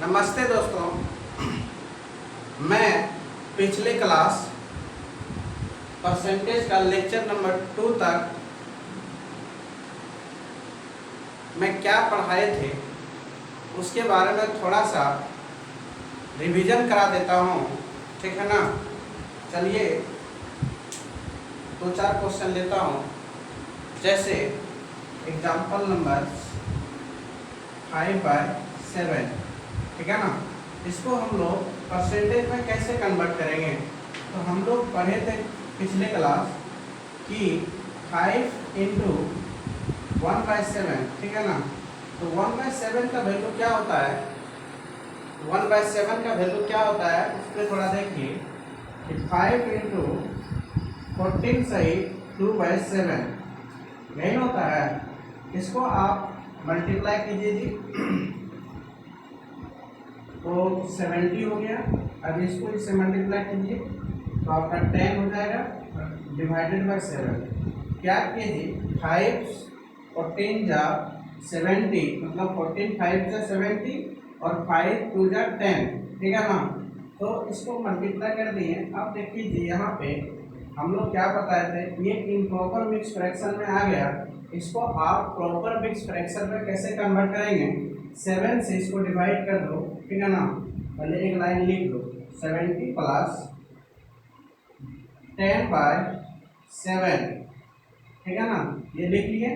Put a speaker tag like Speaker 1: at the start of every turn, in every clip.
Speaker 1: नमस्ते दोस्तों, मैं पिछले क्लास परसेंटेज का लेक्चर नंबर 2 तक मैं क्या पढ़ाए थे उसके बारे में थोड़ा सा रिवीजन करा देता हूँ, ठीक है ना। चलिए 2-4 क्वेश्चन लेता हूँ। जैसे एग्जाम्पल नंबर 5/7, ठीक है ना। इसको हम लोग परसेंटेज में कैसे कन्वर्ट करेंगे, तो हम लोग पढ़े थे पिछले क्लास कि 5 × 1/7, ठीक है ना। तो 1/7 का वैल्यू क्या होता है, 1/7 का वैल्यू क्या होता है उस पर थोड़ा देखिए कि 5 × 14 सही 2/7 यही होता है। इसको आप मल्टीप्लाई कीजिए जी, तो 70 हो गया। अब इसको इससे मल्टीप्लाई कीजिए तो आपका 10 हो जाएगा डिवाइडेड बाय 7। क्या कीजिए 5 14 जा 70, मतलब 14 5 जा 70 और 5 2 जा 10, ठीक है ना। तो इसको मल्टीप्लाई कर दिए। अब देखिए जी यहाँ पे हम लोग क्या बताए थे, ये इम्प्रॉपर मिक्स फ्रैक्शन में आ गया। इसको आप प्रॉपर मिक्स फ्रैक्शन में कैसे कन्वर्ट करेंगे, 7 से इसको डिवाइड कर दो, ठीक है ना। पहले एक लाइन लिख दो 70 + 10/7, ठीक है ना। ये लिख लिए,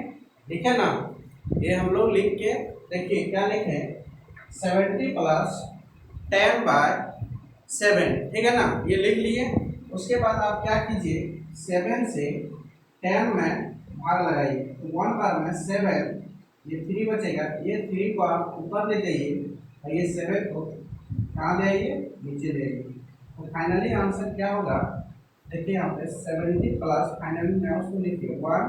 Speaker 1: ठीक है ना। ये हम लोग लिख के देखिए क्या लिखे 70 + 10/7, ठीक है ना। ये लिख लिए। उसके बाद आप क्या कीजिए 7 से 10 में भाग लगाइए, 1 बार में 7, ये 3 बचेगा। ये 3 को आप ऊपर ले जाइए और ये 7 को कहाँ ले आइए, नीचे ले आइए। तो फाइनली आंसर क्या होगा, देखिए यहाँ पे 70 प्लस फाइनली मैं उसको लिखिए 1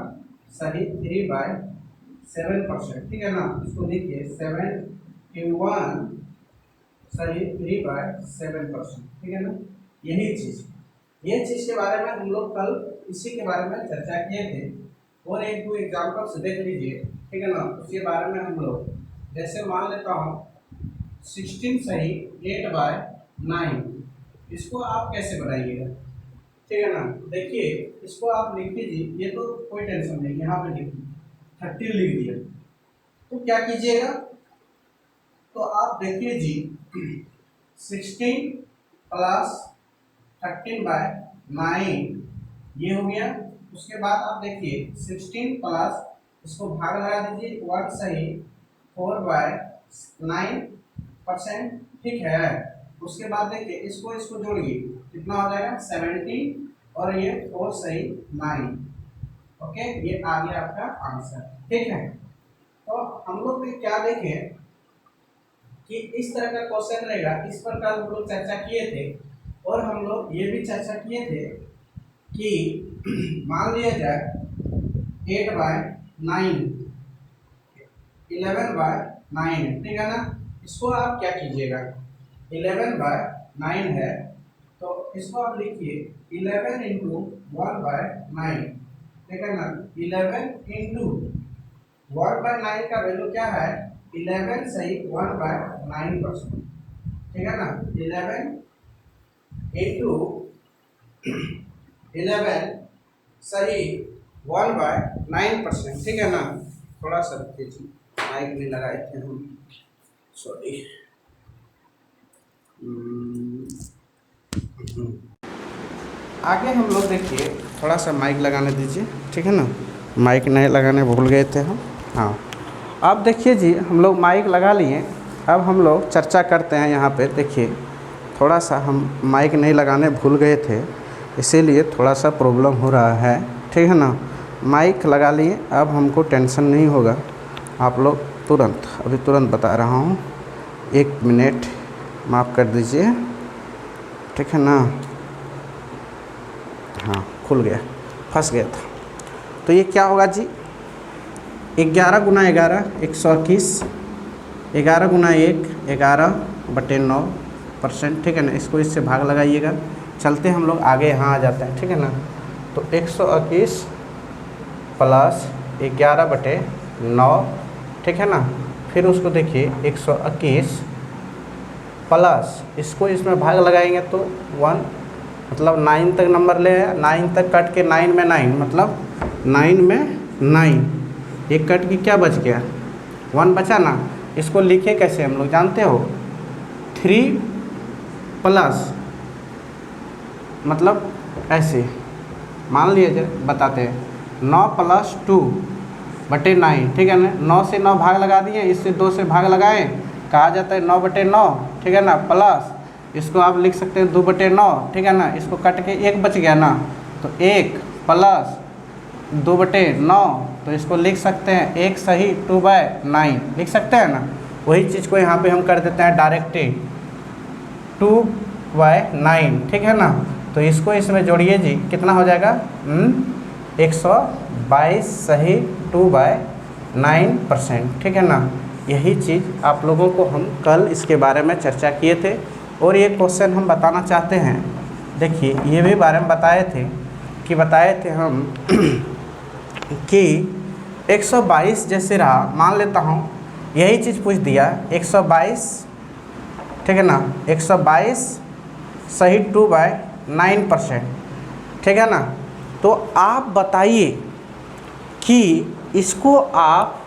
Speaker 1: सही 3/7%, ठीक है ना। इसको लिखिए 7 × 1 सही 3/7%, ठीक है ना। यही चीज़, ये चीज़ के बारे में हम लोग कल इसी के बारे में चर्चा किए थे और 1-2 एग्जाम्पल्स देख लीजिए, ठीक है ना। उसके बारे में हम लोग जैसे मान लेता हूँ 16 सही 8/9, इसको आप कैसे बनाइएगा, ठीक है ना। देखिए इसको आप लिख लीजिए, ये तो कोई टेंशन नहीं, यहाँ पे लिखिए 30 लिख दिया। तो क्या कीजिएगा, तो आप देखिए जी 16 + 13/9 ये हो गया। उसके बाद आप देखिए 16 प्लस इसको भाग लगा दीजिए 1 सही 4/9%, ठीक है। उसके बाद देखिए इसको जोड़िए कितना हो जाएगा 70 और ये 4 सही 9, ओके। ये आ गया आपका आंसर, ठीक है। तो हम लोग क्या देखें कि इस तरह का क्वेश्चन रहेगा, इस प्रकार हम लोग चर्चा किए थे। और हम लोग ये भी चर्चा किए थे कि मान लिया जाए 8/9 11/9, ठीक है ना। इसको आप क्या कीजिएगा 11/9 है तो इसको आप लिखिए 11 × 1/9, ठीक है ना। 11 × 1/9 का वैल्यू क्या है 11 सही 1/9%, ठीक है ना। 11 × 11 सही 1/9%, ठीक है ना। थोड़ा सा देखिए माइक नहीं लगाए थे हम, सॉरी। आगे हम लोग देखिए थोड़ा सा माइक लगाने दीजिए, ठीक है ना। माइक नहीं लगाने भूल गए थे हम, हाँ। अब देखिए जी हम लोग माइक लगा लिए। अब हम लोग चर्चा करते हैं यहाँ पे। देखिए थोड़ा सा हम माइक नहीं लगाने भूल गए थे, इसीलिए थोड़ा सा प्रॉब्लम हो रहा है, ठीक है ना। माइक लगा लिए, अब हमको टेंशन नहीं होगा। आप लोग तुरंत बता रहा हूँ, 1 मिनट माफ़ कर दीजिए, ठीक है ना। हाँ खुल गया, फंस गया था। तो ये क्या होगा जी 11 × 11 121, 11 × 1 11/9%, ठीक है ना। इसको इससे भाग लगाइएगा। चलते हम लोग आगे यहाँ आ जाते हैं, ठीक है ना। तो 121 + 11/9, ठीक है ना। फिर उसको देखिए 121 प्लस इसको इसमें भाग लगाएंगे तो 1, मतलब 9 तक नंबर ले आया, 9 तक कट के 9 में 9, मतलब 9 में 9, एक कट के क्या बच गया 1 बचा ना। इसको लिखे कैसे हम लोग जानते हो, 3 प्लस, मतलब ऐसे मान लीजिए बताते हैं 9 + 2/9, ठीक है ना। 9 से 9 भाग लगा दिए, इससे 2 से भाग लगाए, कहा जाता है 9/9, ठीक है ना। प्लस इसको आप लिख सकते हैं 2/9, ठीक है ना। इसको कट के 1 बच गया ना, तो 1 + 2/9, तो इसको लिख सकते हैं 1 सही 2/9 लिख सकते हैं ना। वही चीज़ को यहाँ पे हम कर देते हैं डायरेक्ट 2/9, ठीक है ना। तो इसको इसमें जोड़िए जी, कितना हो जाएगा 122 सही 2/9%, ठीक है ना। यही चीज़ आप लोगों को हम कल इसके बारे में चर्चा किए थे। और ये क्वेश्चन हम बताना चाहते हैं, देखिए ये भी बारे में बताए थे हम कि 122 जैसे रहा, मान लेता हूँ यही चीज़ पूछ दिया 122, ठीक है ना। 122 सही 2/9%, ठीक है ना। तो आप बताइए कि इसको आप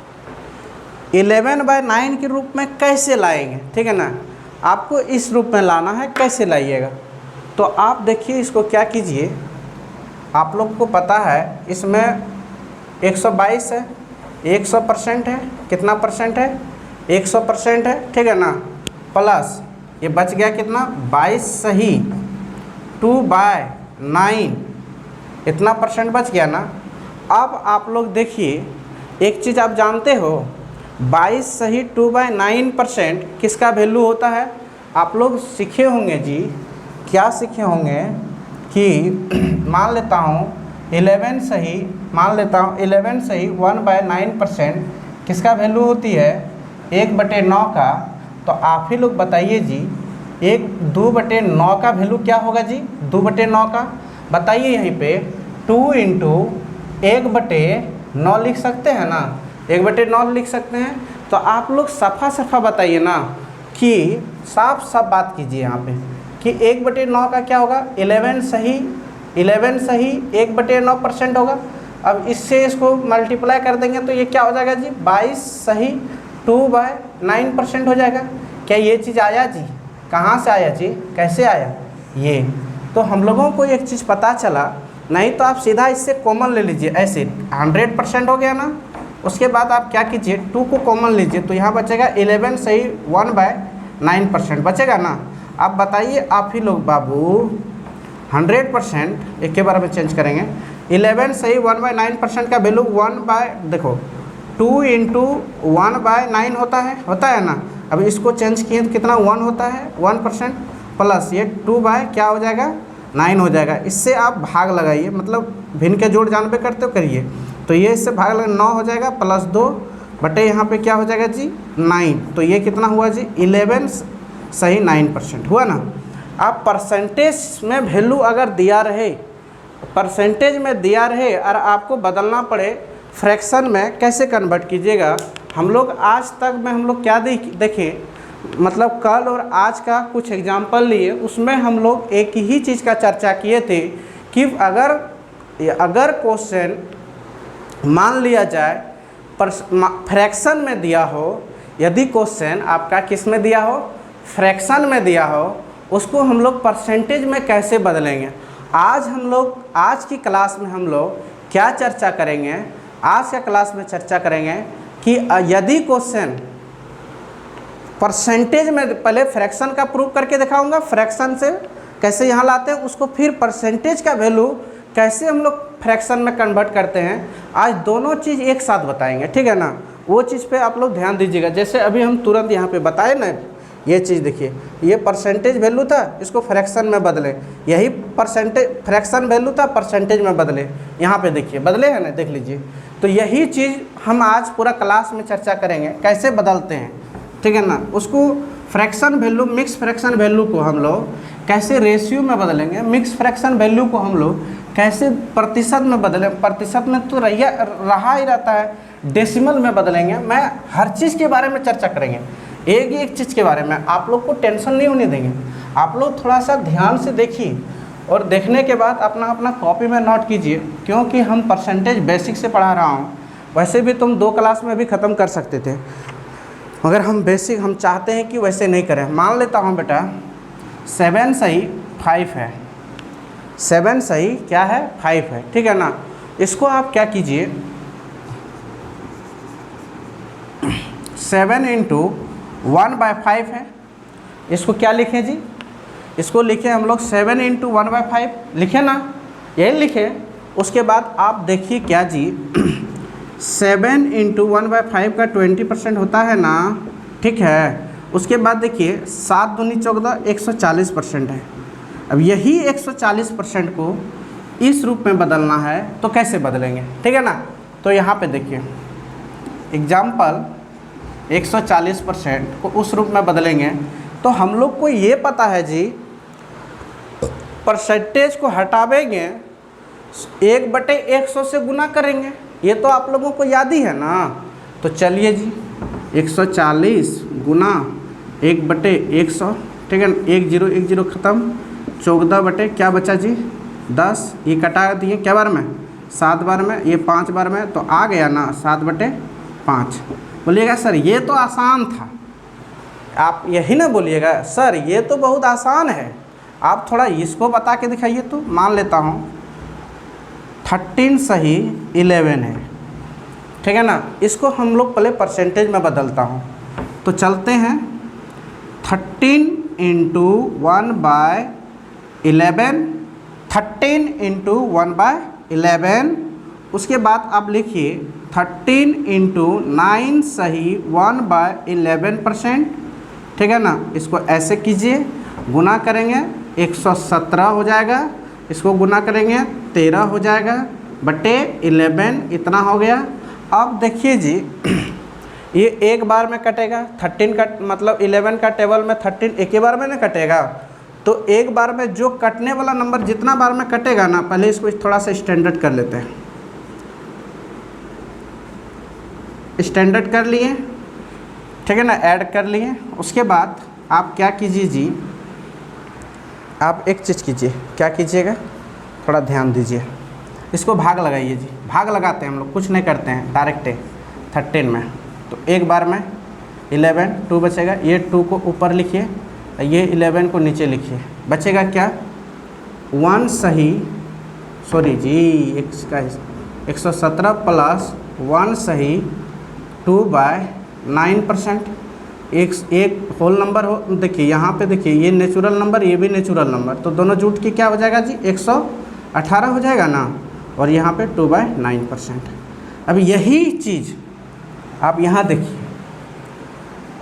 Speaker 1: 11/9 के रूप में कैसे लाएंगे, ठीक है ना। आपको इस रूप में लाना है, कैसे लाइएगा। तो आप देखिए इसको क्या कीजिए, आप लोग को पता है इसमें 122 है, 100% है, कितना परसेंट है 100% है, ठीक है ना। प्लस ये बच गया कितना 22 सही 2/9, इतना परसेंट बच गया ना। अब आप लोग देखिए एक चीज़ आप जानते हो, 22 सही 2/9% किसका वैल्यू होता है। आप लोग सीखे होंगे जी, क्या सीखे होंगे कि मान लेता हूँ 11 सही 1/9% किसका वैल्यू होती है 1/9 का। तो आप ही लोग बताइए जी, 2/9 का वैल्यू क्या होगा जी, 2/9 का बताइए। यहीं पे 2 × 1/9 लिख सकते हैं ना, 1/9 लिख सकते हैं। तो आप लोग सफ़ा बताइए ना, कि साफ बात कीजिए यहाँ पे कि 1/9 का क्या होगा 11 सही 1/9% होगा। अब इससे इसको मल्टीप्लाई कर देंगे तो ये क्या हो जाएगा जी 22 सही 2/9% हो जाएगा। क्या ये चीज़ आया जी, कहाँ से आया जी, कैसे आया ये। तो हम लोगों को एक चीज़ पता चला, नहीं तो आप सीधा इससे कॉमन ले लीजिए, ऐसे 100% हो गया ना। उसके बाद आप क्या कीजिए 2 को कॉमन लीजिए, तो यहाँ बचेगा 11 सही 1/9% बचेगा ना। आप बताइए आप ही लोग बाबू 100% एक के बारे में चेंज करेंगे, 11 सही 1/9% का वैल्यू देखो 2 × 1/9 होता है ना। अब इसको चेंज किए तो कितना 1 होता है 1%, प्लस ये 2/क्या हो जाएगा 9 हो जाएगा। इससे आप भाग लगाइए, मतलब भिन्न के जोड़ जानबे करते हो करिए, तो ये इससे भाग लगा 9 हो जाएगा, प्लस 2 बटे यहाँ पे क्या हो जाएगा जी 9। तो ये कितना हुआ जी 11 सही 9% हुआ ना। आप परसेंटेज में वैल्यू अगर दिया रहे, परसेंटेज में दिया रहे और आपको बदलना पड़े फ्रैक्शन में, कैसे कन्वर्ट कीजिएगा। हम लोग आज तक में हम लोग क्या देखें, मतलब कल और आज का कुछ एग्जाम्पल लिए, उसमें हम लोग एक ही चीज़ का चर्चा किए थे कि अगर क्वेश्चन मान लिया जाए फ्रैक्शन में दिया हो, यदि क्वेश्चन आपका किस में दिया हो फ्रैक्शन में दिया हो, उसको हम लोग परसेंटेज में कैसे बदलेंगे। आज की क्लास में हम लोग क्या चर्चा करेंगे, आज का क्लास में चर्चा करेंगे कि यदि क्वेश्चन परसेंटेज में, पहले फ्रैक्शन का प्रूफ करके दिखाऊंगा, फ्रैक्शन से कैसे यहाँ लाते हैं उसको, फिर परसेंटेज का वैल्यू कैसे हम लोग फ्रैक्शन में कन्वर्ट करते हैं। आज दोनों चीज़ एक साथ बताएंगे, ठीक है ना। वो चीज़ पे आप लोग ध्यान दीजिएगा। जैसे अभी हम तुरंत यहाँ पे बताए ना, ये चीज़ देखिए, ये परसेंटेज वैल्यू था, इसको फ्रैक्शन में बदले, यही फ्रैक्शन वैल्यू था, परसेंटेज में बदले, यहाँ पे देखिए बदले हैं ना, देख लीजिए। तो यही चीज़ हम आज पूरा क्लास में चर्चा करेंगे, कैसे बदलते हैं, ठीक है ना। उसको fraction value, mix fraction value को हम लोग कैसे रेशियो में बदलेंगे, मिक्स फ्रैक्शन वैल्यू को हम लोग कैसे प्रतिशत में बदलें, प्रतिशत में तो रहा ही रहता है, डेसिमल में बदलेंगे। मैं हर चीज़ के बारे में चर्चा करेंगे, एक एक चीज़ के बारे में आप लोग को टेंशन नहीं होने देंगे। आप लोग थोड़ा सा ध्यान से देखिए और देखने के बाद अपना अपना कॉपी में नोट कीजिए, क्योंकि हम परसेंटेज बेसिक से पढ़ा रहा हूँ। वैसे भी तुम 2 क्लास में भी ख़त्म कर सकते थे, मगर हम बेसिक हम चाहते हैं कि वैसे नहीं करें। मान लेता हूँ बेटा 7 सही 5 है, 7 सही क्या है 5 है, ठीक है ना। इसको आप क्या कीजिए 7 इंटू 1/5 है, इसको क्या लिखें जी, इसको लिखें हम लोग 7 इंटू 1/5 लिखे ना, यही लिखे। उसके बाद आप देखिए क्या जी 7 इंटू 1/5 का 20% होता है ना, ठीक है। उसके बाद देखिए 7 दूनी 14 140% है। अब यही 140% को इस रूप में बदलना है तो कैसे बदलेंगे, ठीक है ना। तो यहाँ पे देखिए एग्जाम्पल 140% को उस रूप में बदलेंगे तो हम लोग को ये पता है जी परसेंटेज को हटावेंगे 1/100 से गुना करेंगे, ये तो आप लोगों को याद ही है ना। तो चलिए जी 140 गुना 1/100, ठीक है। 1 0 1 0 ख़त्म, 14 बटे क्या बचा जी 10, ये कटा दिए क्या बार में 7 बार में, ये 5 बार में, तो आ गया ना 7/5। बोलिएगा सर ये तो आसान था, आप यही ना बोलिएगा सर ये तो बहुत आसान है। आप थोड़ा इसको बता के दिखाइए। तो मान लेता हूँ 13 सही 11 है, ठीक है ना। इसको हम लोग पहले परसेंटेज में बदलता हूँ, तो चलते हैं 13 इंटू 1/11, 13 इंटू 1/11। उसके बाद आप लिखिए 13 इंटू 9 सही 1/11%, ठीक है ना। इसको ऐसे कीजिए, गुना करेंगे 117 हो जाएगा, इसको गुना करेंगे 13 हो जाएगा बटे 11, इतना हो गया। अब देखिए जी ये एक बार में कटेगा, 13 का मतलब 11 का टेबल में 13 एक ही बार में ना कटेगा, तो एक बार में जो कटने वाला नंबर जितना बार में कटेगा ना, पहले इसको थोड़ा सा स्टैंडर्ड कर लेते हैं। स्टैंडर्ड कर लिए, ठीक है ना, ऐड कर लिए। उसके बाद आप क्या कीजिए जी, आप एक चीज़ कीजिए, क्या कीजिएगा थोड़ा ध्यान दीजिए, इसको भाग लगाइए जी। भाग लगाते हैं हम लोग, कुछ नहीं करते हैं, डायरेक्ट 13 में, तो एक बार में 11 2 बचेगा, ये 2 को ऊपर लिखिए, ये 11 को नीचे लिखिए, बचेगा क्या 1 सही, सॉरी जी इसका 117 प्लस 1 सही 2/9%। एक होल नंबर हो, देखिए यहाँ पे देखिए ये नेचुरल नंबर, ये भी नेचुरल नंबर, तो दोनों जुट के क्या हो जाएगा जी 118 हो जाएगा ना, और यहाँ पे 2/9%। अब यही चीज़ आप यहाँ देखिए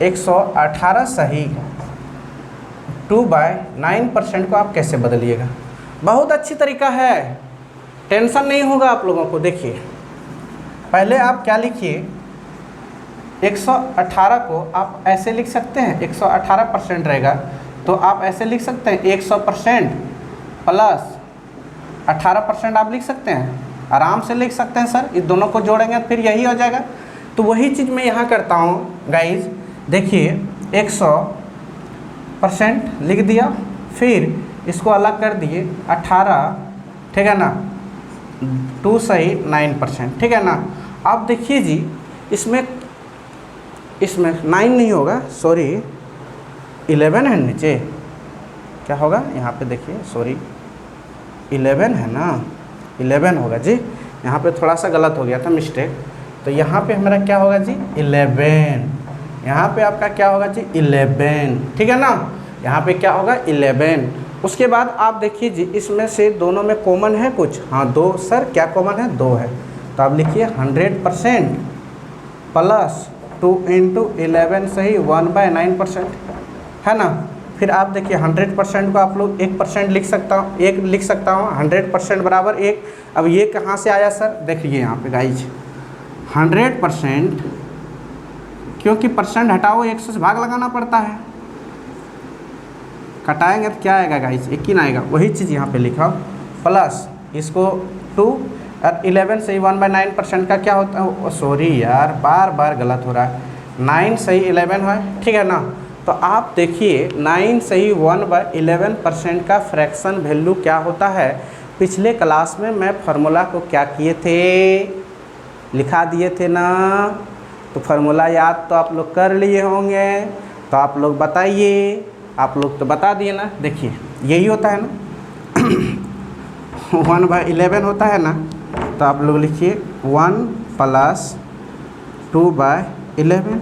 Speaker 1: 118 सही 2/9% को आप कैसे बदलिएगा। बहुत अच्छी तरीका है, टेंशन नहीं होगा आप लोगों को। देखिए पहले आप क्या लिखिए 118 को आप ऐसे लिख सकते हैं, 118% रहेगा तो आप ऐसे लिख सकते हैं 100% प्लस 18% आप लिख सकते हैं, आराम से लिख सकते हैं सर। इस दोनों को जोड़ेंगे फिर यही हो जाएगा। तो वही चीज़ मैं यहाँ करता हूँ गाइज, देखिए 100% लिख दिया, फिर इसको अलग कर दिए 18, ठीक है ना, 2 सही 9%, ठीक है ना। अब देखिए जी इसमें 9 नहीं होगा, सॉरी 11 है नीचे, क्या होगा यहाँ पे देखिए, सॉरी 11 है ना, 11 होगा जी, यहाँ पे थोड़ा सा गलत हो गया था, मिस्टेक। तो यहाँ पे हमारा क्या होगा जी 11, यहाँ पे आपका क्या होगा जी 11, ठीक है ना, यहाँ पे क्या होगा 11। उसके बाद आप देखिए जी इसमें से दोनों में कॉमन है कुछ, हाँ 2, सर क्या कॉमन है 2 है, तो आप लिखिए 100% प्लस 2 इंटू 11 सही 1/9%, है ना। फिर आप देखिए 100% को आप लोग 1% लिख सकता हूँ, 1 लिख सकता हूँ, 100% बराबर 1। अब ये कहाँ से आया सर, देखिए यहाँ पे गाइज 100%, क्योंकि परसेंट हटाओ 100 से भाग लगाना पड़ता है, कटाएंगे तो क्या आएगा गाइज 1 ही ना आएगा, वही चीज़ यहाँ पे लिखा, प्लस इसको 2 और 11 से 1/9% का क्या होता है, सॉरी यार बार बार गलत हो रहा है, 9 सही 11 है, ठीक है ना। तो आप देखिए 9 सही 1/11% का फ्रैक्शन वैल्यू क्या होता है। पिछले क्लास में मैं फार्मूला को क्या किए थे, लिखा दिए थे ना। तो फार्मूला याद तो आप लोग कर लिए होंगे, तो आप लोग बताइए, आप लोग तो बता दिए ना। देखिए यही होता है ना 1/11 होता है ना। तो आप लोग लिखिए 1 + 2/11।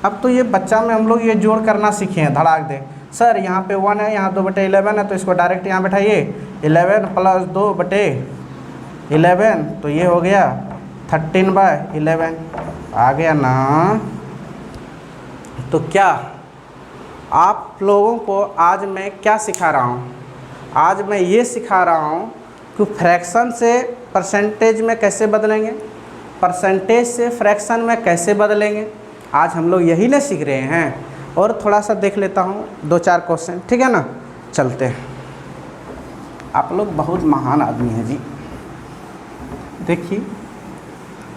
Speaker 1: अब तो ये बच्चा में हम लोग ये जोड़ करना सीखे हैं, धड़ाक दे। सर यहाँ पे 1 है, यहाँ 2/11 है, तो इसको डायरेक्ट यहाँ बैठाइए। 11 + 2/11 तो ये हो गया 13/11 आ गया ना। तो क्या आप लोगों को आज मैं क्या सिखा रहा हूँ, आज मैं ये सिखा रहा हूँ कि फ्रैक्शन से परसेंटेज में कैसे बदलेंगे, परसेंटेज से फ्रैक्शन में कैसे बदलेंगे। आज हम लोग यही ना सीख रहे हैं। और थोड़ा सा देख लेता हूँ 2-4 क्वेश्चन, ठीक है ना। चलते हैं, आप लोग बहुत महान आदमी हैं जी। देखिए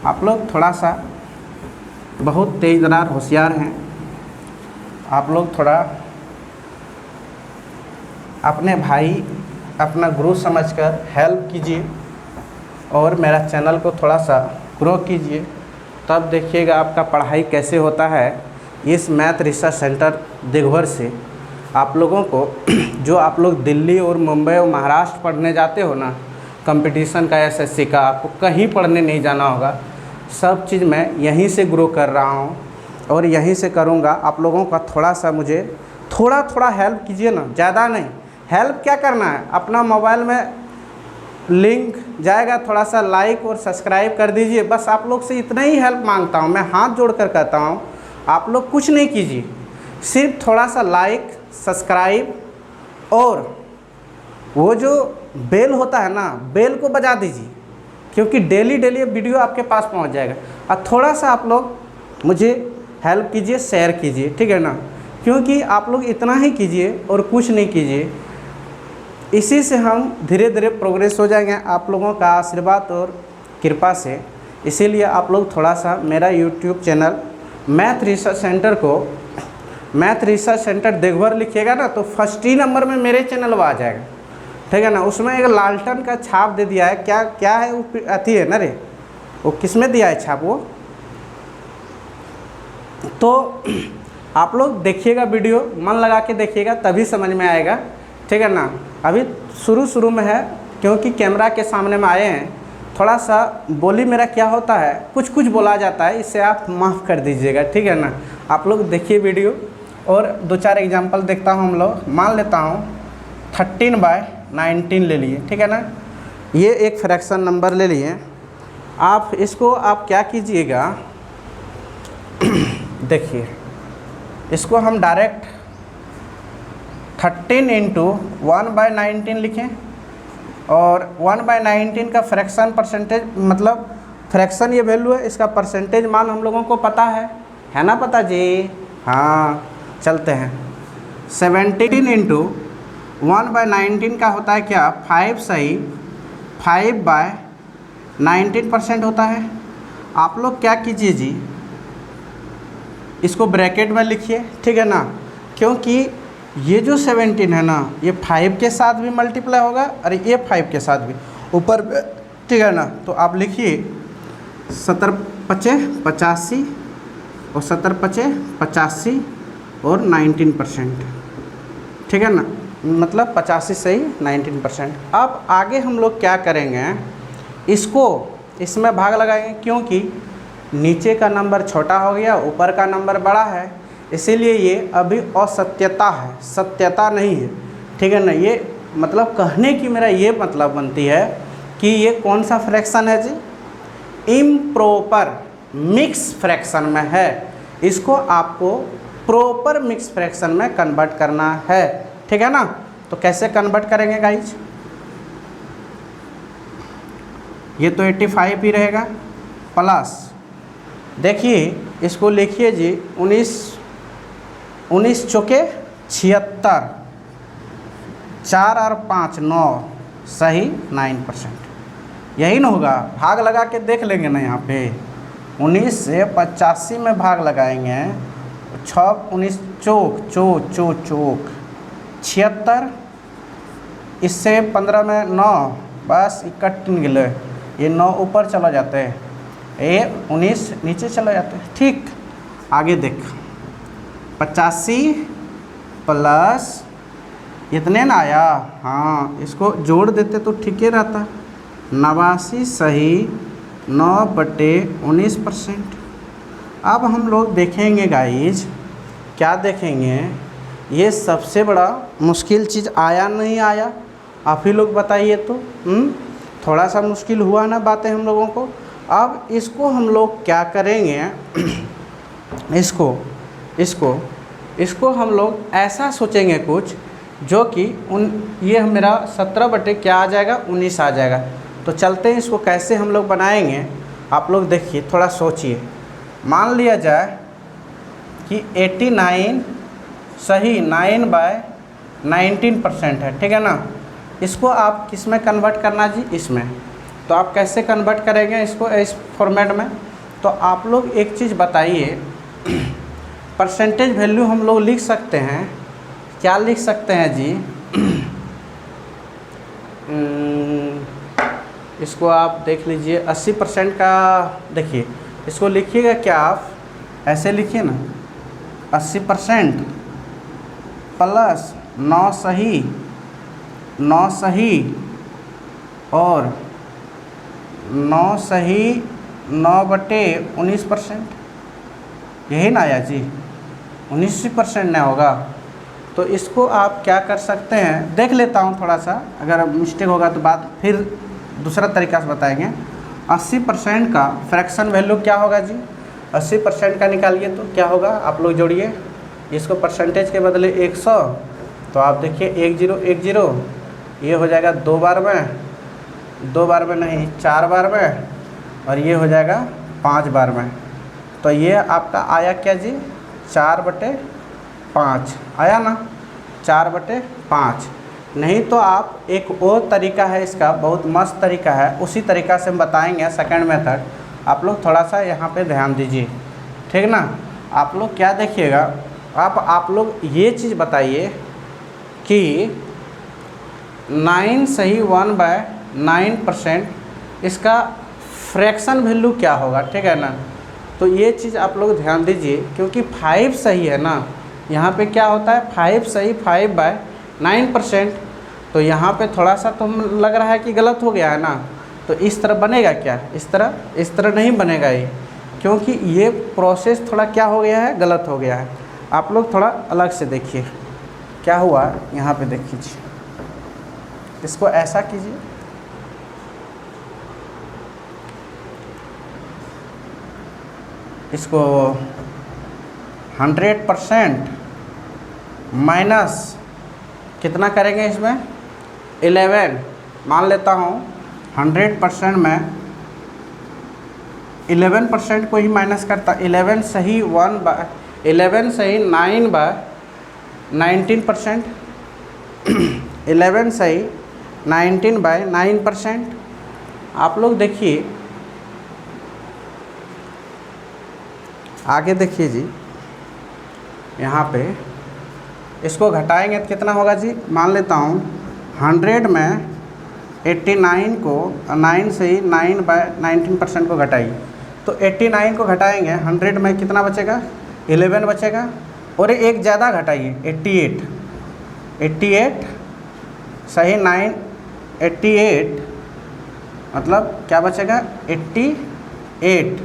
Speaker 1: आप लोग थोड़ा सा बहुत तेज़दार होशियार हैं। आप लोग थोड़ा अपने भाई, अपना गुरु समझकर हेल्प कीजिए और मेरा चैनल को थोड़ा सा ग्रो कीजिए, तब देखिएगा आपका पढ़ाई कैसे होता है। इस मैथ रिसर्च सेंटर देवघर से आप लोगों को जो आप लोग दिल्ली और मुंबई और महाराष्ट्र पढ़ने जाते हो ना, कंपटीशन का, एसएससी का, आपको कहीं पढ़ने नहीं जाना होगा। सब चीज़ मैं यहीं से ग्रो कर रहा हूँ और यहीं से करूँगा। आप लोगों का थोड़ा सा मुझे थोड़ा हेल्प कीजिए ना, ज़्यादा नहीं। हेल्प क्या करना है, अपना मोबाइल में लिंक जाएगा, थोड़ा सा लाइक और सब्सक्राइब कर दीजिए। बस आप लोग से इतना ही हेल्प मांगता हूँ, मैं हाथ जोड़कर कहता हूँ। आप लोग कुछ नहीं कीजिए, सिर्फ थोड़ा सा लाइक, सब्सक्राइब और वो जो बेल होता है ना, बेल को बजा दीजिए, क्योंकि डेली वीडियो आपके पास पहुंच जाएगा। और थोड़ा सा आप लोग मुझे हेल्प कीजिए, शेयर कीजिए, ठीक है ना। क्योंकि आप लोग इतना ही कीजिए और कुछ नहीं कीजिए, इसी से हम धीरे धीरे प्रोग्रेस हो जाएंगे आप लोगों का आशीर्वाद और कृपा से। इसीलिए आप लोग थोड़ा सा मेरा YouTube channel math research centre को, मैथ रिसर्च सेंटर देवघर लिखिएगा ना, तो फर्स्ट ही नंबर में मेरे चैनल आ जाएगा, ठीक है ना। उसमें एक लालटन का छाप दे दिया है, क्या है वो, अथी है ना रे, वो किस में दिया है छाप वो। तो आप लोग देखिएगा, वीडियो मन लगा के देखिएगा, तभी समझ में आएगा, ठीक है ना। अभी शुरू में है, क्योंकि कैमरा के सामने में आए हैं, थोड़ा सा बोली मेरा क्या होता है, कुछ बोला जाता है, इससे आप माफ़ कर दीजिएगा, ठीक है ना। आप लोग देखिए वीडियो और 2-4 एग्जांपल देखता हूँ। हम लोग मान लेता हूँ 13/19 ले लिए, ठीक है ना। ये एक फ्रैक्शन नंबर ले लिए। आप इसको आप क्या कीजिएगा देखिए, इसको हम डायरेक्ट 13 × 1/19 लिखें और 1/19 का फ्रैक्शन परसेंटेज, मतलब फ्रैक्शन ये वैल्यू है, इसका परसेंटेज मान हम लोगों को पता है ना पता जी। हाँ चलते हैं। 17 × 1/19 का होता है क्या, 5 सही 5/19% होता है। आप लोग क्या कीजिए जी, इसको ब्रैकेट में लिखिए, ठीक है ना। क्योंकि ये जो 17 है ना, ये 5 के साथ भी मल्टीप्लाई होगा और ये 5 के साथ भी ऊपर, ठीक है ना। तो आप लिखिए 17×5 = 85 और 17×5 = 85 और 19%, ठीक है ना, मतलब 85 सही 19%। अब आगे हम लोग क्या करेंगे, इसको इसमें भाग लगाएंगे, क्योंकि नीचे का नंबर छोटा हो गया, ऊपर का नंबर बड़ा है, इसीलिए ये अभी असत्यता है, सत्यता नहीं है, ठीक है ना। ये मतलब कहने की मेरा ये मतलब बनती है कि ये कौन सा फ्रैक्शन है जी, इम्प्रॉपर मिक्स फ्रैक्शन में है। इसको आपको प्रॉपर मिक्स फ्रैक्शन में कन्वर्ट करना है, ठीक है ना। तो कैसे कन्वर्ट करेंगे गाइज, ये तो 85 ही रहेगा प्लस, देखिए इसको लिखिए जी 19 चौके 76, 4 और 5 9 सही 9%, यही ना होगा। भाग लगा के देख लेंगे ना यहाँ पे, 19 से 85 में भाग लगाएंगे, 6 19 चौक चौक 76, इससे 15 में 9, बस इकट्ठ गिले, ये 9 ऊपर चला जाते हैं, ये 19 नीचे चला जाते हैं। ठीक, आगे देख, 85 प्लस इतने ना आया, हाँ इसको जोड़ देते तो ठीक ही रहता। 89 सही 9/19%। अब हम लोग देखेंगे गाइज, क्या देखेंगे, ये सबसे बड़ा मुश्किल चीज़ आया नहीं आया, आप ही लोग बताइए तो। थोड़ा सा मुश्किल हुआ ना बातें हम लोगों को। अब इसको हम लोग क्या करेंगे, इसको हम लोग ऐसा सोचेंगे कुछ जो कि ये मेरा 17 क्या आ जाएगा, 19 आ जाएगा। तो चलते हैं, इसको कैसे हम लोग बनाएंगे, आप लोग देखिए, थोड़ा सोचिए। मान लिया जाए कि 89 सही 9/19% है, ठीक है ना। इसको आप किस में कन्वर्ट करना जी, इसमें। तो आप कैसे कन्वर्ट करेंगे इसको इस फॉर्मेट में। तो आप लोग एक चीज़ बताइए, परसेंटेज वैल्यू हम लोग लिख सकते हैं, क्या लिख सकते हैं जी, इसको आप देख लीजिए। 80% का देखिए, इसको लिखिएगा क्या, आप ऐसे लिखिए ना, 80% प्लस 9 सही और 9 सही 9/19%, यही ना आया जी, 19% ना होगा। तो इसको आप क्या कर सकते हैं, देख लेता हूँ थोड़ा सा, अगर मिस्टेक होगा तो बात फिर दूसरा तरीका से बताएंगे। 80% का फ्रैक्शन वैल्यू क्या होगा जी, 80% का निकालिए तो क्या होगा, आप लोग जोड़िए इसको, परसेंटेज के बदले 100, तो आप देखिए 1010, ये हो जाएगा 2 बार में, 2 बार में नहीं 4 बार में, और ये हो जाएगा 5 बार में। तो ये आपका आया क्या जी, 4/5 आया ना, 4/5। नहीं तो आप एक और तरीका है इसका, बहुत मस्त तरीका है, उसी तरीका से हम बताएंगे, सेकंड मेथड। आप लोग थोड़ा सा यहाँ पे ध्यान दीजिए, ठीक ना। आप लोग क्या देखिएगा, आप लोग ये चीज़ बताइए कि 9 सही 1/9%, इसका फ्रैक्शन वैल्यू क्या होगा, ठीक है ना। तो ये चीज़ आप लोग ध्यान दीजिए, क्योंकि 5 सही है ना, यहाँ पे क्या होता है 5 सही 5/9%। तो यहाँ पे थोड़ा सा तो लग रहा है कि गलत हो गया है ना। तो इस तरह बनेगा क्या, इस तरह नहीं बनेगा ये, क्योंकि ये प्रोसेस थोड़ा क्या हो गया है, गलत हो गया है। आप लोग थोड़ा अलग से देखिए क्या हुआ, यहाँ पे देखिए, इसको ऐसा कीजिए, इसको 100% माइनस कितना करेंगे इसमें, 11 मान लेता हूँ। 100% में 11% को ही माइनस करता, 11 सही 9/19%, 11 सही 19/9%। आप लोग देखिए आगे देखिए जी, यहाँ पे इसको घटाएंगे तो कितना होगा जी, मान लेता हूँ 100 में 89 को 9 से ही 9/19% को घटाइए, तो 89 को घटाएंगे 100 में कितना बचेगा, 11 बचेगा। और एक ज़्यादा घटाइए, 88 सही 88 मतलब क्या बचेगा, 88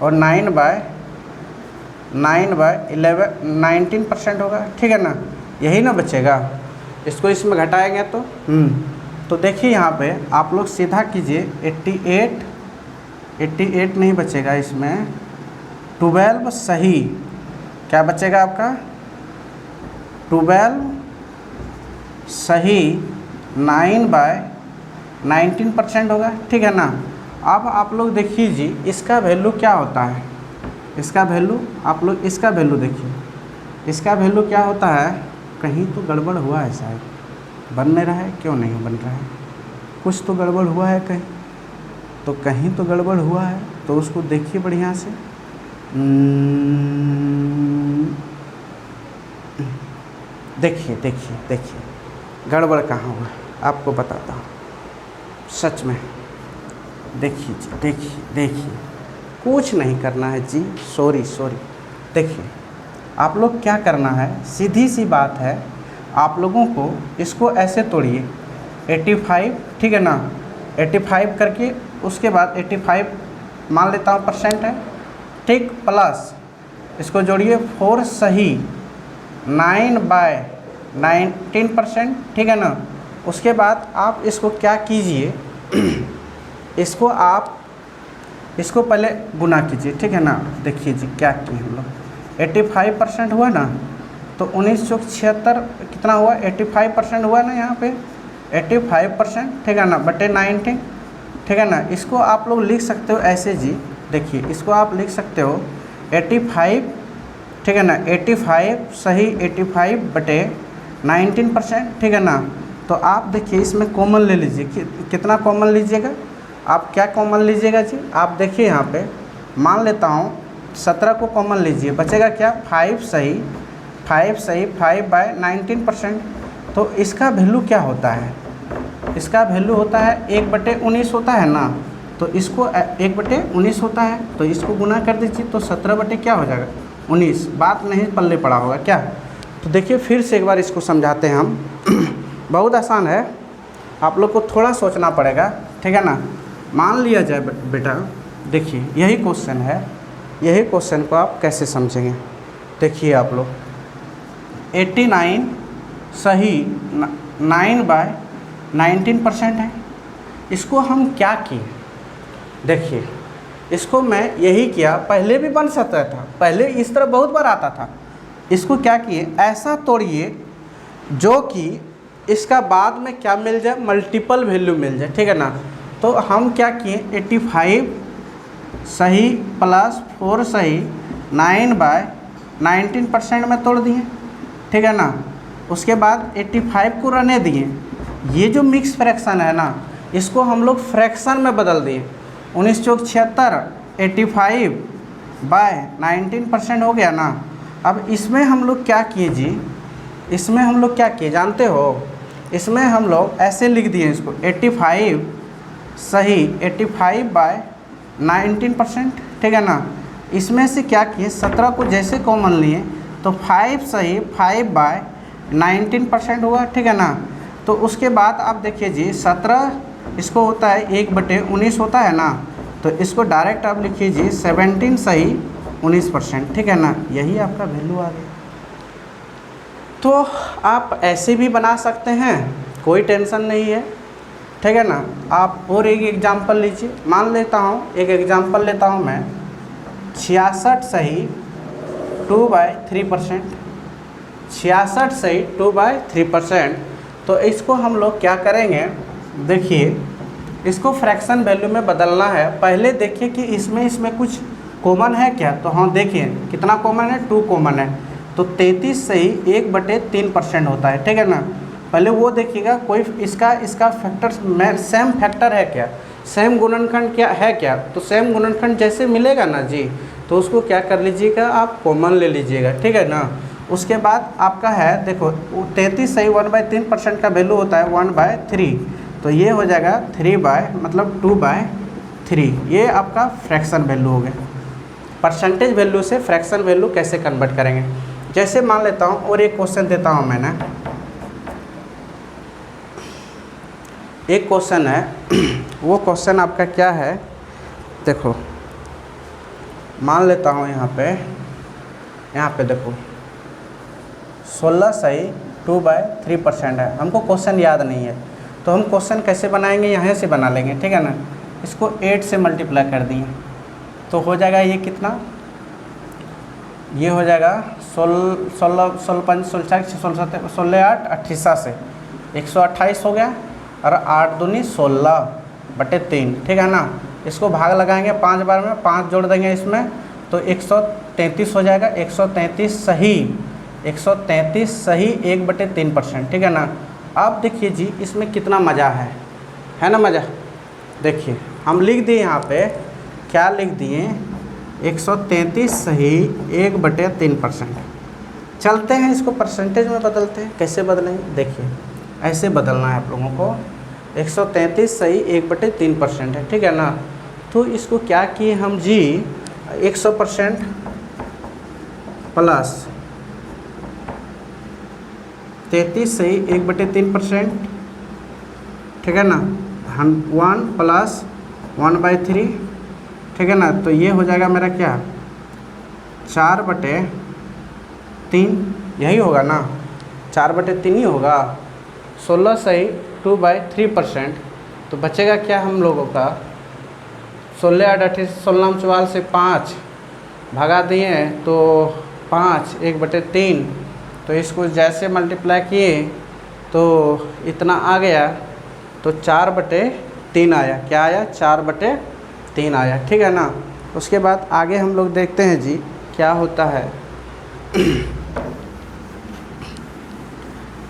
Speaker 1: और 19% होगा, ठीक है ना, यही ना बचेगा। इसको इसमें घटाएंगे तो देखिए यहाँ पे आप लोग सीधा कीजिए, 88 नहीं बचेगा इसमें, 12 सही क्या बचेगा आपका, 12 सही 9/19% होगा, ठीक है ना। अब आप लोग देखिए जी, इसका वैल्यू क्या होता है, इसका वैल्यू आप लोग इसका वैल्यू देखिए, इसका वैल्यू क्या होता है, कहीं तो गड़बड़ हुआ है शायद, बन नहीं रहा है, क्यों नहीं बन रहा है, कुछ तो गड़बड़ हुआ है कहीं। तो कहीं तो गड़बड़ हुआ है, तो उसको देखिए बढ़िया से। देखिए देखिए देखिए गड़बड़ कहाँ हुआ, आपको बताता हूँ सच में। देखिए जी, देखिए देखिए, कुछ नहीं करना है जी, सॉरी। देखिए आप लोग क्या करना है, सीधी सी बात है, आप लोगों को इसको ऐसे तोड़िए 85, ठीक है ना, 85 करके उसके बाद 85 मान लेता हूँ % है, ठीक, प्लस इसको जोड़िए 4 सही 9/19%, ठीक है ना। उसके बाद आप इसको क्या कीजिए, इसको पहले गुना कीजिए, ठीक है ना। देखिए जी क्या किए हम लोग, 85% हुआ ना, तो 1976 कितना हुआ, 85% हुआ ना यहाँ पे, 85%, ठीक है ना, बटे 19, ठीक है ना। इसको आप लोग लिख सकते हो ऐसे जी, देखिए इसको आप लिख सकते हो 85, ठीक है ना, 85 सही 85 बटे 19%, ठीक है ना। तो आप देखिए इसमें कॉमन ले लीजिए, कितना कॉमन लीजिएगा आप, क्या कॉमन लीजिएगा जी, आप देखिए यहाँ पे मान लेता हूँ 17 को कॉमन लीजिए, बचेगा क्या, 5 सही 5/19%। तो इसका वैल्यू क्या होता है, इसका वैल्यू होता है 1/19 होता है ना, तो इसको 1/19 होता है, तो इसको गुना कर दीजिए, तो 17 बटे क्या हो जाएगा 19। बात नहीं पल्ले पड़ा होगा क्या। तो देखिए फिर से एक बार इसको समझाते हैं हम। बहुत आसान है, आप लोग को थोड़ा सोचना पड़ेगा, ठीक है ना। मान लिया जाए बेटा, देखिए यही क्वेश्चन है, यही क्वेश्चन को आप कैसे समझेंगे। देखिए आप लोग 89 सही 9/19% है, इसको हम क्या किए, देखिए इसको मैं यही किया, पहले भी बन सकता था, पहले इस तरह बहुत बार आता था। इसको क्या किए, ऐसा तोड़िए जो कि इसका बाद में क्या मिल जाए, मल्टीपल वैल्यू मिल जाए, ठीक है ना। तो हम क्या किए, 85 सही प्लस 4 सही 9/19% में तोड़ दिए, ठीक है ना। उसके बाद 85 को रहने दिए, ये जो मिक्स फ्रैक्शन है ना, इसको हम लोग फ्रैक्शन में बदल दिए। 1976 85/19% हो गया ना। अब इसमें हम लोग क्या किए जी, इसमें हम लोग क्या किए जानते हो, इसमें हम लोग ऐसे लिख दिए इसको 85 सही 85/19%, ठीक है ना। इसमें से क्या किए, 17 को जैसे कॉमन लिए तो 5 सही 5/19% हुआ, ठीक है ना। तो उसके बाद आप देखिए जी 17 इसको होता है 1/19 होता है ना, तो इसको डायरेक्ट आप लिखिए जी 17 सही 19%, ठीक है ना। यही आपका वैल्यू आ गया। तो आप ऐसे भी बना सकते हैं, कोई टेंशन नहीं है, ठीक है ना। आप और एक एग्जांपल लीजिए, मान लेता हूँ एक एग्जांपल लेता हूँ मैं, 66 सही 2/3%, 66 सही 2/3%। तो इसको हम लोग क्या करेंगे, देखिए इसको फ्रैक्शन वैल्यू में बदलना है। पहले देखिए कि इसमें कुछ कॉमन है क्या, तो हाँ देखिए कितना कॉमन है, 2 कॉमन है, तो 33 सही 1/3% होता है, ठीक है ना। पहले वो देखिएगा कोई इसका फैक्टर में सेम फैक्टर है क्या, सेम गुणनखंड क्या है क्या, तो सेम गुणनखंड जैसे मिलेगा ना जी, तो उसको क्या कर लीजिएगा आप कॉमन ले लीजिएगा, ठीक है ना। उसके बाद आपका है देखो 33 सही 1/3% का वैल्यू होता है 1/3, तो ये हो जाएगा 2/3, ये आपका फ्रैक्शन वैल्यू हो गया। परसेंटेज वैल्यू से फ्रैक्शन वैल्यू कैसे कन्वर्ट करेंगे, जैसे मान लेता हूँ और एक क्वेश्चन देता हूँ मैंने, एक क्वेश्चन है, वो क्वेश्चन आपका क्या है, देखो मान लेता हूँ यहाँ पे देखो 16 सही 2/3% है, हमको क्वेश्चन याद नहीं है, तो हम क्वेश्चन कैसे बनाएंगे, यहाँ से बना लेंगे, ठीक है ना। इसको 8 से मल्टीप्लाई कर दिए तो हो जाएगा ये कितना, ये हो जाएगा 16 से 128 हो गया, और 8 दूनी 16/3, ठीक है ना। इसको भाग लगाएंगे 5 बार में, 5 जोड़ देंगे इसमें तो 133 हो जाएगा, 133 सही 1/3%, ठीक है ना। अब देखिए जी इसमें कितना मज़ा है ना, मज़ा देखिए हम लिख दिए यहाँ पे, क्या लिख दिए, 133 सही 1/3%। चलते हैं इसको परसेंटेज में बदलते हैं। कैसे बदलेंगे, देखिए ऐसे बदलना है आप लोगों को। 133 सही 1/3% है, ठीक है ना। तो इसको क्या किए हम जी, 100% प्लस 33 सही 1/3%, ठीक है ना। 1 प्लस 1/3, ठीक है ना। तो ये हो जाएगा मेरा क्या, 4/3, यही होगा ना, 4/3 ही होगा। 16 सही 2/3%। तो बचेगा क्या हम लोगों का, 16 8 18 16 44 से 5 भगा दिए तो 5 1/3। तो इसको जैसे मल्टीप्लाई किए तो इतना आ गया, तो 4/3 आया। क्या आया, 4/3 आया, ठीक है ना। उसके बाद आगे हम लोग देखते हैं जी क्या होता है।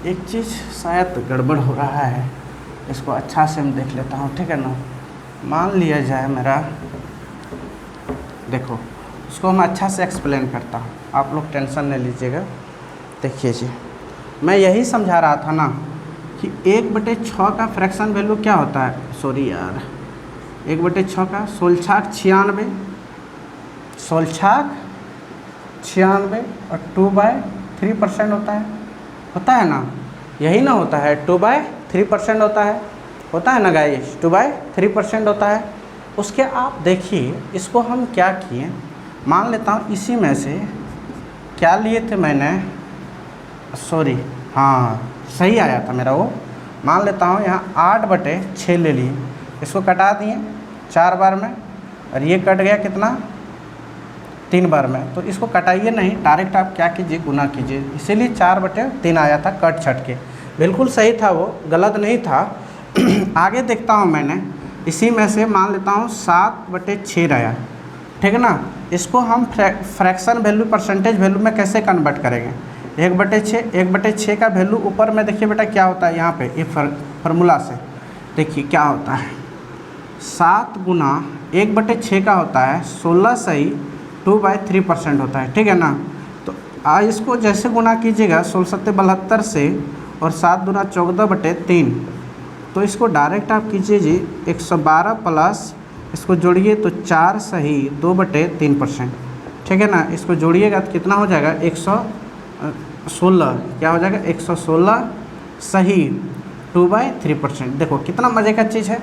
Speaker 1: एक चीज़ शायद गड़बड़ हो रहा है, इसको अच्छा से मैं देख लेता हूँ, ठीक है ना। मान लिया जाए मेरा, देखो उसको मैं अच्छा से एक्सप्लेन करता हूँ, आप लोग टेंशन नहीं लीजिएगा। देखिए जी, मैं यही समझा रहा था ना कि 1/6 का फ्रैक्शन वैल्यू क्या होता है, सॉरी यार, 1/6 का 16 96 और 2/3% होता है ना, यही ना होता है, 2/3% होता है ना गाइस, 2/3% होता है। उसके आप देखिए, इसको हम क्या किए, मान लेता हूँ इसी में से क्या लिए थे मैंने, सॉरी हाँ सही आया था मेरा वो, मान लेता हूँ यहाँ 8/6 ले लिए, इसको कटा दिए 4 बार में, और ये कट गया कितना, 3 बार में। तो इसको कटाइए नहीं, डायरेक्ट आप क्या कीजिए, गुना कीजिए, इसीलिए 4/3 आया था कट छट के, बिल्कुल सही था वो, गलत नहीं था। आगे देखता हूँ मैंने, इसी में से मान लेता हूँ 7/6 आया, ठीक है ना। इसको हम फ्रैक्शन वैल्यू परसेंटेज वैल्यू में कैसे कन्वर्ट करेंगे, 1/6 का वैल्यू ऊपर में देखिए बेटा क्या होता है, यहाँ पे ये फार्मूला से देखिए क्या होता है, 7 गुना 1/6 का होता है 16 सही 2/3% होता है, ठीक है ना। तो आज इसको जैसे गुना कीजिएगा 16×7 से, और 7 दूना 14/3, तो इसको डायरेक्ट आप कीजिए जी 112 प्लस इसको जोड़िए तो 4 सही 2/3%, ठीक है ना। इसको जोड़िएगा तो कितना हो जाएगा, 116, क्या हो जाएगा, 116 सही 2/3%। देखो कितना मज़े का चीज़ है,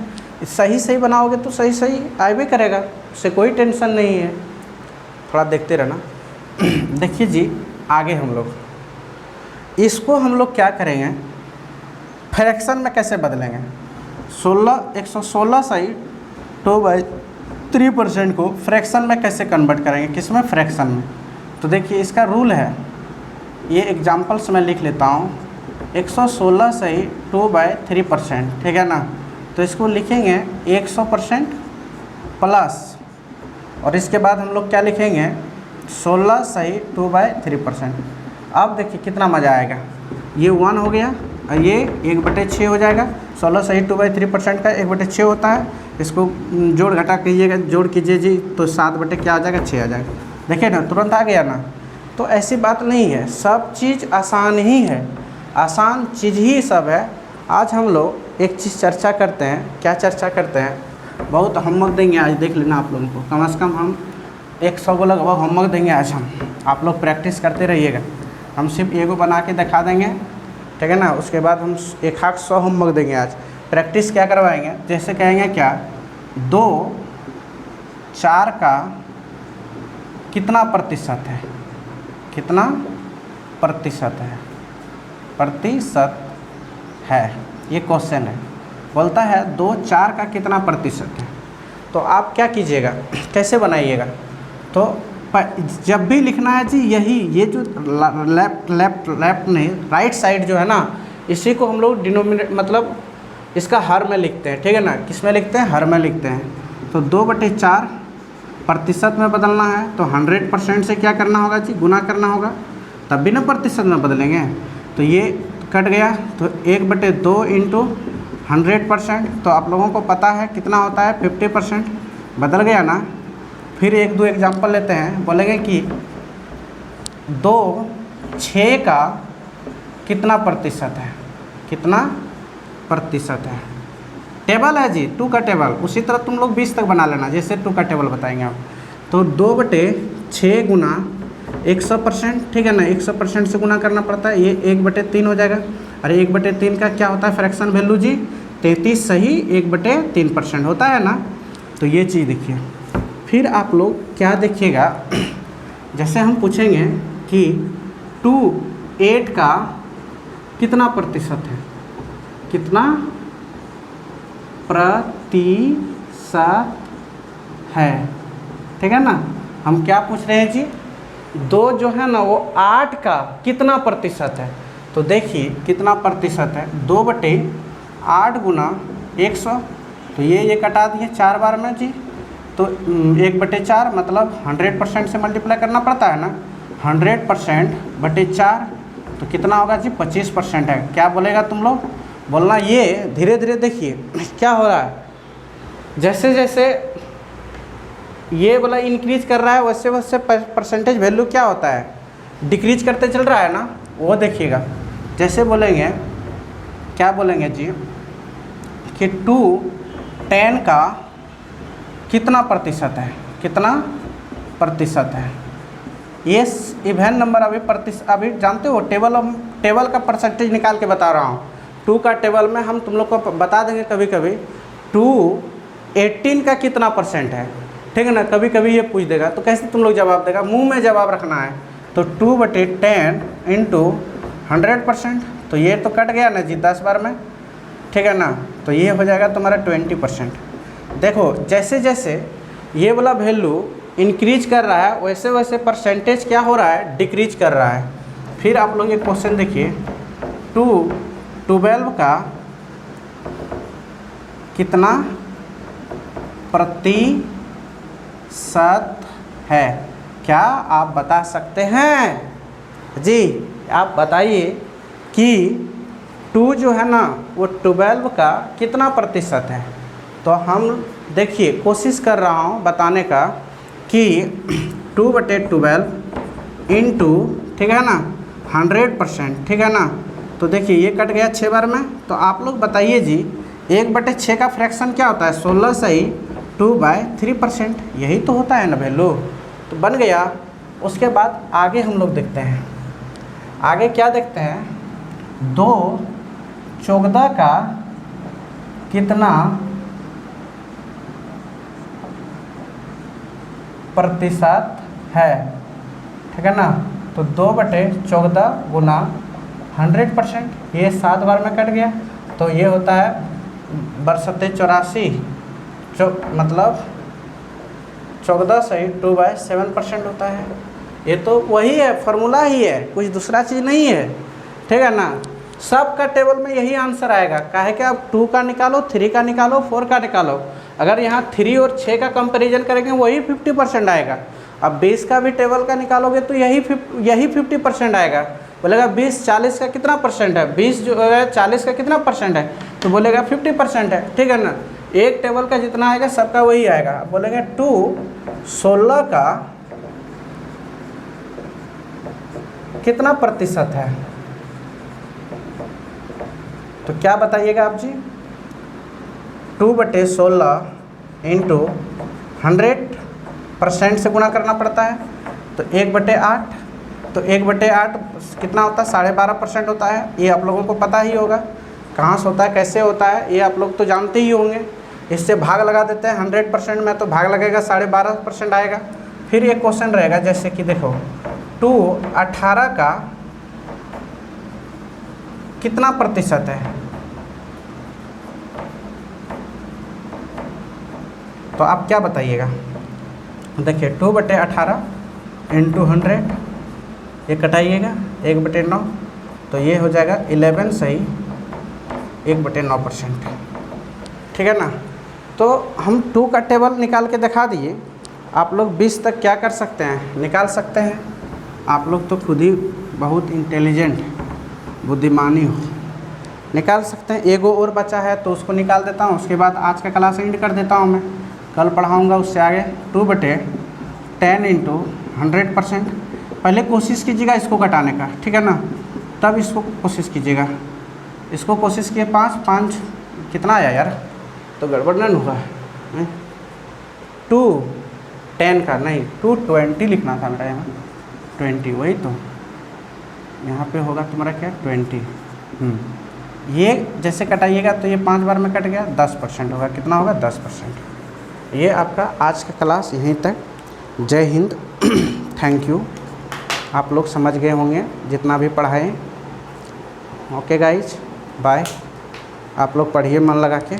Speaker 1: सही बनाओगे तो सही आएबे करेगा, उससे कोई टेंशन नहीं है। थोड़ा देखते रहना। देखिए जी, आगे हम लोग इसको हम लोग क्या करेंगे, फ्रैक्शन में कैसे बदलेंगे, 116 सही 2/3% को फ्रैक्शन में कैसे कन्वर्ट करेंगे, किस में, फ्रैक्शन में। तो देखिए इसका रूल है, ये एग्जांपल्स में लिख लेता हूँ, 116 सही 2/3%, ठीक है ना। तो इसको लिखेंगे 100% प्लस, और इसके बाद हम लोग क्या लिखेंगे, 16 सही 2/3%। अब देखिए कितना मज़ा आएगा, ये 1 हो गया और ये 1/6 हो जाएगा। 16 सही 2/3% का 1/6 होता है, इसको जोड़ घटा कीजिएगा, जोड़ कीजिए जी तो 7 क्या आ जाएगा, 6 आ जाएगा। देखिए ना, तुरंत आ गया ना। तो ऐसी बात नहीं है, सब चीज़ आसान ही है, आसान चीज़ ही सब है। आज हम लोग एक चीज़ चर्चा करते हैं, क्या चर्चा करते हैं, बहुत होमवर्क देंगे आज, देख लेना आप लोगों को, कम से कम हम 100 को लगभग होमवर्क देंगे आज हम, आप लोग प्रैक्टिस करते रहिएगा। हम सिर्फ एगो बना के दिखा देंगे, ठीक है ना। उसके बाद हम 100 होमवर्क देंगे आज, प्रैक्टिस क्या करवाएंगे, जैसे कहेंगे क्या, 2 4 का कितना प्रतिशत है, कितना प्रतिशत है, ये क्वेश्चन है। बोलता है 2 4 का कितना प्रतिशत है। तो आप क्या कीजिएगा, कैसे बनाइएगा, तो जब भी लिखना है जी, यही ये जो लेफ्ट नहीं, राइट साइड जो है ना, इसी को हम लोग डिनोमिनेट मतलब इसका हर में लिखते हैं, ठीक है ना। किस में लिखते हैं, हर में लिखते हैं। तो 2/4 प्रतिशत में बदलना है तो 100% से क्या करना होगा जी, गुना करना होगा, तब भी ना प्रतिशत में बदलेंगे। तो ये कट गया, तो 1/2 इंटू 100%, तो आप लोगों को पता है कितना होता है 50%, बदल गया ना। फिर एक दो एग्जांपल लेते हैं। बोलेंगे कि 2 6 का कितना प्रतिशत है, कितना प्रतिशत है। टेबल है जी 2 का टेबल, उसी तरह तुम लोग 20 तक बना लेना जैसे 2 का टेबल बताएंगे आप। तो 2/6 गुना 100%, ठीक है ना, 100% से गुना करना पड़ता है, ये 1/3 हो जाएगा। अरे 1/3 का क्या होता है फ्रैक्शन वैल्यू जी, 33 सही 1/3% होता है ना। तो ये चीज़ देखिए। फिर आप लोग क्या देखिएगा, जैसे हम पूछेंगे कि 2 8 का कितना प्रतिशत है, कितना प्रतिशत है, ठीक है ना। हम क्या पूछ रहे हैं जी, 2 जो है ना वो 8 का कितना प्रतिशत है। तो देखिए कितना प्रतिशत है, 2/8 गुना 100, तो ये कटा दिए 4 बार में जी। तो 1/4 मतलब 100% से मल्टीप्लाई करना पड़ता है ना, 100%/4 तो कितना होगा जी 25% है। क्या बोलेगा तुम लोग, बोलना ये धीरे धीरे देखिए क्या हो रहा है, जैसे जैसे ये वाला इंक्रीज कर रहा है वैसे वैसे परसेंटेज वैल्यू क्या होता है, डिक्रीज करते चल रहा है ना। वो देखिएगा, जैसे बोलेंगे क्या बोलेंगे जी कि 2 10 का कितना प्रतिशत है, कितना प्रतिशत है। ये इवन नंबर अभी जानते हो, टेबल का परसेंटेज निकाल के बता रहा हूँ। 2 का टेबल में हम तुम लोग को बता देंगे कभी कभी 2 18 का कितना परसेंट है, ठीक है ना। कभी कभी ये पूछ देगा तो कैसे तुम लोग जवाब देगा, मुंह में जवाब रखना है। तो 2/10 इंटू 100%, तो ये तो कट गया ना जी 10 बार में, ठीक है ना। तो ये हो जाएगा तुम्हारा 20%। देखो जैसे जैसे ये वाला वैल्यू इंक्रीज कर रहा है वैसे वैसे परसेंटेज क्या हो रहा है, डिक्रीज कर रहा है। फिर आप लोग एक क्वेश्चन देखिए, 12 का कितना प्रतिशत है, क्या आप बता सकते हैं जी। आप बताइए कि 2 जो है ना वो 12 का कितना प्रतिशत है। तो हम देखिए कोशिश कर रहा हूँ बताने का कि 2/12 इंटू, ठीक है ना, 100%, ठीक है ना। तो देखिए ये कट गया 6 बार में। तो आप लोग बताइए जी 1/6 का फ्रैक्शन क्या होता है, 16 सही 2/3%, यही तो होता है ना वैल्यू। तो बन गया। उसके बाद आगे हम लोग देखते हैं, आगे क्या देखते हैं, 2/14 का कितना प्रतिशत है, ठीक है ना। तो 2/14 गुना 100%, ये 7 बार में कट गया। तो ये होता है 82 मतलब 14 सही 2/7% होता है। ये तो वही है, फार्मूला ही है, कुछ दूसरा चीज़ नहीं है, ठीक है ना। सब का टेबल में यही आंसर आएगा। काहे कि आप 2 का निकालो, 3 का निकालो, 4 का निकालो। अगर यहाँ 3 और 6 का कंपैरिजन करेंगे वही 50% आएगा। अब 20 का भी टेबल का निकालोगे तो यही 50% आएगा। बोलेगा 20 40 का कितना परसेंट है, 20 जो है 40 का कितना परसेंट है, तो बोलेगा 50% है, ठीक है ना। एक टेबल का जितना आएगा सबका वही आएगा। बोलेंगे 2 16 का कितना प्रतिशत है, तो क्या बताइएगा आप जी। 2/16 इंटू 100% से गुणा करना पड़ता है, तो 1/8, तो 1/8 कितना होता है, 12.5% होता है। ये आप लोगों को पता ही होगा कहाँ से होता है, कैसे होता है, ये आप लोग तो जानते ही होंगे। इससे भाग लगा देते हैं 100% में, तो भाग लगेगा 12.5% आएगा। फिर एक क्वेश्चन रहेगा, जैसे कि देखो 2 18 का कितना प्रतिशत है, तो आप क्या बताइएगा। देखिए 2/18 इंटू 100, ये कटाइएगा 1/9, तो ये हो जाएगा 11 सही 1/9%, ठीक है ना। तो हम 2 का टेबल निकाल के दिखा दिए। आप लोग 20 तक क्या कर सकते हैं, निकाल सकते हैं। आप लोग तो खुद ही बहुत इंटेलिजेंट बुद्धिमानी हो, निकाल सकते हैं। एगो और बचा है तो उसको निकाल देता हूँ, उसके बाद आज का क्लास एंड कर देता हूँ मैं। कल पढ़ाऊँगा उससे आगे 2/10 इंटू 100%। पहले कोशिश कीजिएगा इसको घटाने का, ठीक है ना, तब इसको कोशिश कीजिएगा। इसको कोशिश किए 5 कितना आया यार, तो गड़बड़ नहीं होगा। 210 का नहीं 220 लिखना था मेरा, यहाँ 20, वही तो यहाँ पे होगा तुम्हारा क्या 20। ये जैसे कटाइएगा तो ये 5 बार में कट गया, 10% होगा। कितना होगा 10%। ये आपका आज का क्लास यहीं तक। जय हिंद, थैंक यू। आप लोग समझ गए होंगे जितना भी पढ़ाएं। Okay guys, bye. आप लोग पढ़िए मन लगा के।